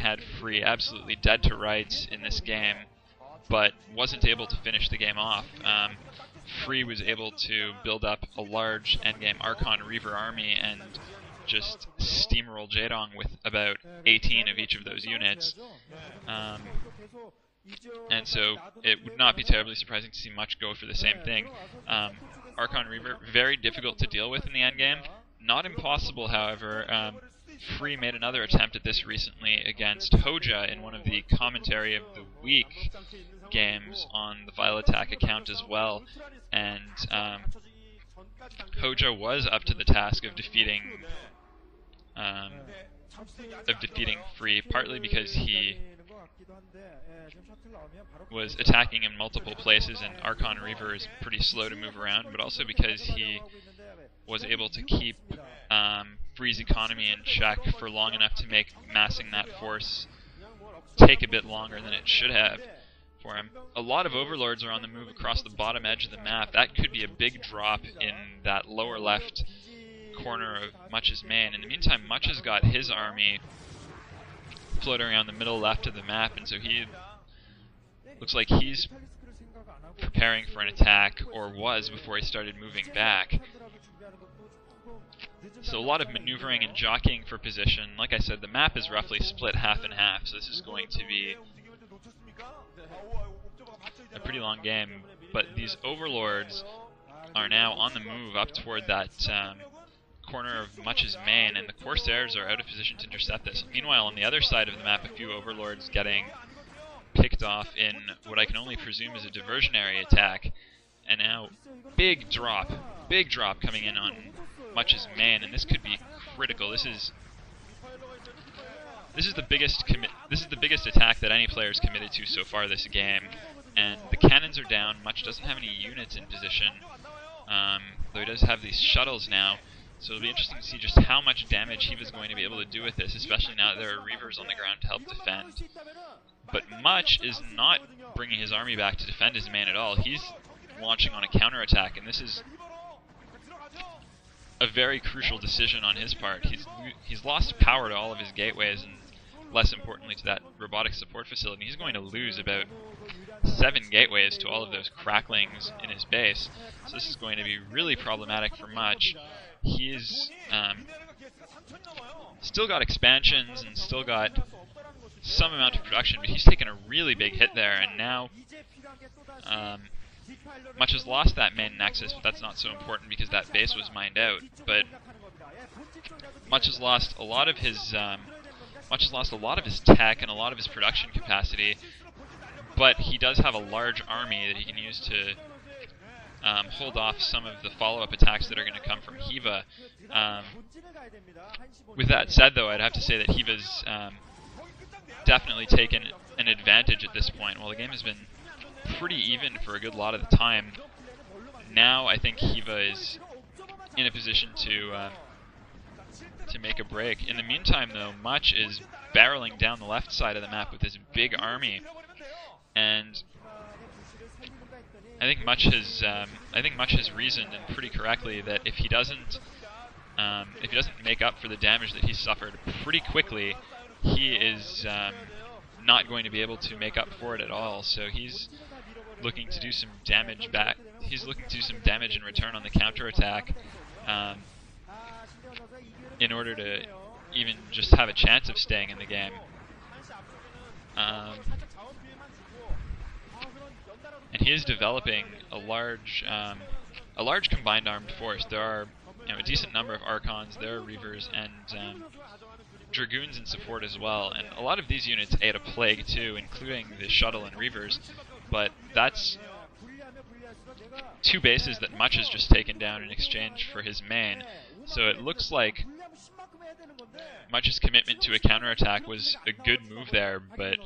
had Free absolutely dead to rights in this game, but wasn't able to finish the game off. Free was able to build up a large endgame Archon Reaver army and just steamroll Jaedong with about 18 of each of those units. And so it would not be terribly surprising to see Much go for the same thing. Archon Reaver, very difficult to deal with in the endgame. Not impossible, however. Free made another attempt at this recently against Hoja in one of the Commentary of the Week games on the Vile Attack account as well. And Hoja was up to the task of defeating Free, partly because he was attacking in multiple places and Archon Reaver is pretty slow to move around, but also because he was able to keep Free's economy in check for long enough to make massing that force take a bit longer than it should have for him. A lot of Overlords are on the move across the bottom edge of the map. That could be a big drop in that lower left corner of Much's main. In the meantime, Much has got his army floating around the middle left of the map, and so he looks like he's preparing for an attack, or was before he started moving back. So a lot of maneuvering and jockeying for position. Like I said, the map is roughly split half and half, so this is going to be a pretty long game. But these Overlords are now on the move up toward that corner of Much's main, and the Corsairs are out of position to intercept this. Meanwhile, on the other side of the map, a few Overlords getting picked off in what I can only presume is a diversionary attack. And now, big drop coming in on Much's main, and this could be critical. This is the biggest attack that any player has committed to so far this game, and the cannons are down. Much doesn't have any units in position, though he does have these shuttles now. So it'll be interesting to see just how much damage Hyvaa's going to be able to do with this, especially now that there are Reavers on the ground to help defend. But Much is not bringing his army back to defend his main at all. He's launching on a counterattack, and this is a very crucial decision on his part. He's lost power to all of his gateways, and less importantly to that robotic support facility. He's going to lose about 7 gateways to all of those cracklings in his base. So this is going to be really problematic for Much. He's still got expansions and still got some amount of production, but he's taken a really big hit there, and now Much has lost that main nexus, but that's not so important because that base was mined out. But Much has lost a lot of his tech and a lot of his production capacity, but he does have a large army that he can use to hold off some of the follow-up attacks that are going to come from Hyvaa. With that said, though, I'd have to say that Hyvaa's definitely taken an advantage at this point. While the game has been pretty even for a good lot of the time, now I think Hyvaa is in a position to make a break. In the meantime, though, Much is barreling down the left side of the map with his big army, and I think Much has reasoned, and pretty correctly, that if he doesn't make up for the damage that he suffered pretty quickly, he is not going to be able to make up for it at all. So he's looking to do some damage back. He's looking to do some damage in return on the counterattack, in order to even just have a chance of staying in the game. And he is developing a large combined armed force. There are a decent number of Archons, there are Reavers, and Dragoons in support as well. And a lot of these units ate a plague too, including the shuttle and Reavers. But that's 2 bases that Much has just taken down in exchange for his main. So it looks like Much's commitment to a counterattack was a good move there, but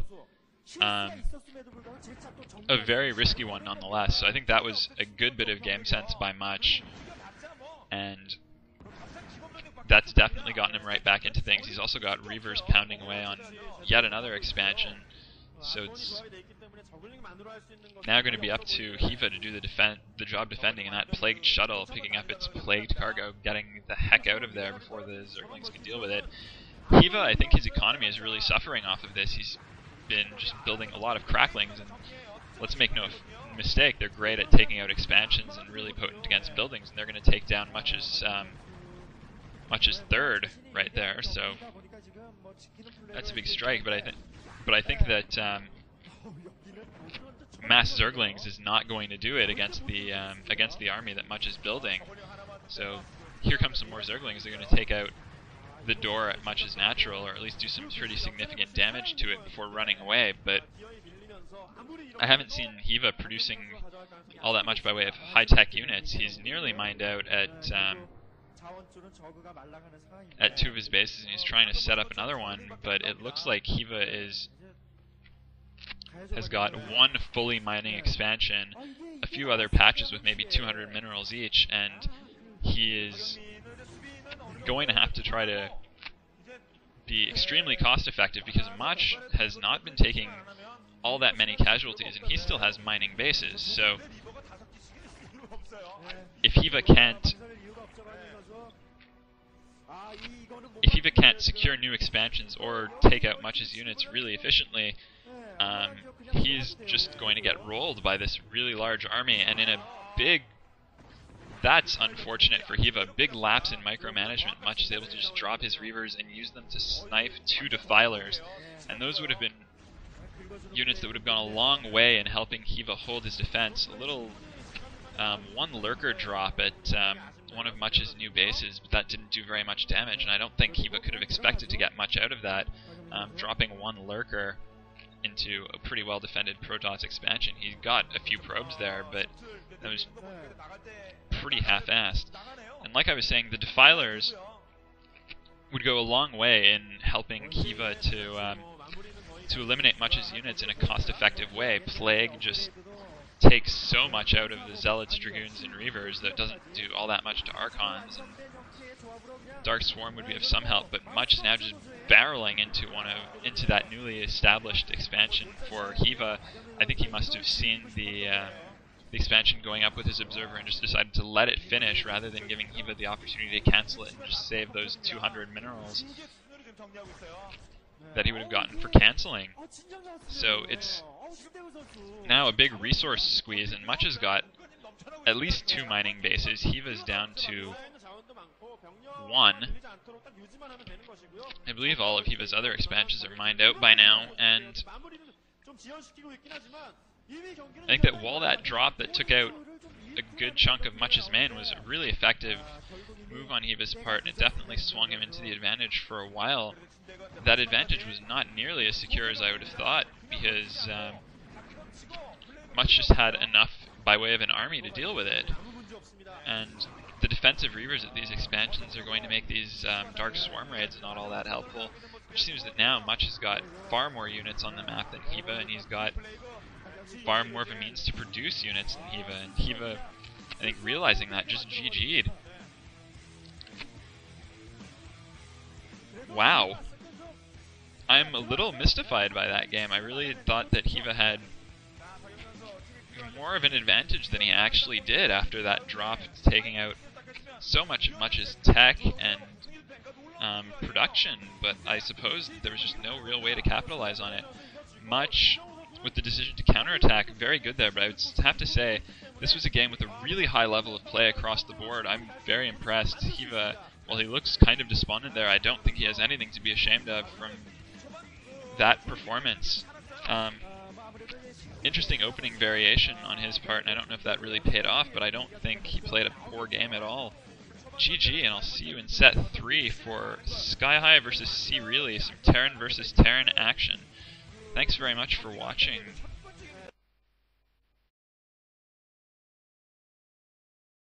a very risky one nonetheless. So I think that was a good bit of game sense by Much, and that's definitely gotten him right back into things. He's also got Reavers pounding away on yet another expansion, so it's now going to be up to Hyvaa to do the job defending, and that plagued shuttle picking up its plagued cargo, getting the heck out of there before the Zerglings can deal with it. Hyvaa, I think his economy is really suffering off of this. He's been just building a lot of cracklings, and let's make no mistake, they're great at taking out expansions and really potent against buildings, and they're going to take down much as third right there. So that's a big strike. But I think that mass Zerglings is not going to do it against the army that Much is building. So here comes some more Zerglings. They're going to take out the door at Much's natural, or at least do some pretty significant damage to it before running away. But I haven't seen Hyvaa producing all that much by way of high-tech units. He's nearly mined out at 2 of his bases, and he's trying to set up another one, but it looks like Hyvaa has got 1 fully mining expansion, a few other patches with maybe 200 minerals each, and he is going to have to try to be extremely cost effective, because Much has not been taking all that many casualties, and he still has mining bases. So if Hyvaa can't secure new expansions or take out Much's units really efficiently, he's just going to get rolled by this really large army, and in a big... That's unfortunate for Hyvaa. Big lapse in micromanagement. Much is able to just drop his Reavers and use them to snipe 2 Defilers, and those would have been units that would have gone a long way in helping Hyvaa hold his defense. A little 1 Lurker drop at one of Much's new bases, but that didn't do very much damage, and I don't think Hyvaa could have expected to get much out of that. Dropping 1 Lurker into a pretty well defended Protoss expansion. He got a few probes there, but that was pretty half-assed. And like I was saying, the Defilers would go a long way in helping Hyvaa to eliminate Much's units in a cost-effective way. Plague just takes so much out of the Zealots, Dragoons, and Reavers that it doesn't do all that much to Archons. And Dark Swarm would be of some help, but Much is now just barreling into that newly established expansion for Hyvaa. I think he must have seen the expansion going up with his Observer and just decided to let it finish rather than giving Hyvaa the opportunity to cancel it and just save those 200 minerals that he would have gotten for canceling. So it's now a big resource squeeze, and Much has got at least 2 mining bases. Hyvaa's down to 1. I believe all of Hyvaa's other expansions are mined out by now, and I think that while that drop that took out a good chunk of Much's man was a really effective move on Hyvaa's part, and it definitely swung him into the advantage for a while, that advantage was not nearly as secure as I would have thought, because Much just had enough by way of an army to deal with it. And the defensive Reavers at these expansions are going to make these Dark Swarm raids not all that helpful. Which seems that now Much has got far more units on the map than Hyvaa, and he's got far more of a means to produce units than Hyvaa. And Hyvaa, I think, realizing that, just GG'd. Wow. I'm a little mystified by that game. I really thought that Hyvaa had more of an advantage than he actually did after that drop, taking out so much of Much's tech and production, but I suppose there was just no real way to capitalize on it. Much, with the decision to counterattack, very good there, but I would have to say this was a game with a really high level of play across the board. I'm very impressed. Hyvaa, while he looks kind of despondent there, I don't think he has anything to be ashamed of from that performance. Interesting opening variation on his part, and I don't know if that really paid off, but I don't think he played a poor game at all. GG, and I'll see you in set 3 for Sky High versus C Really, some Terran versus Terran action. Thanks very much for watching.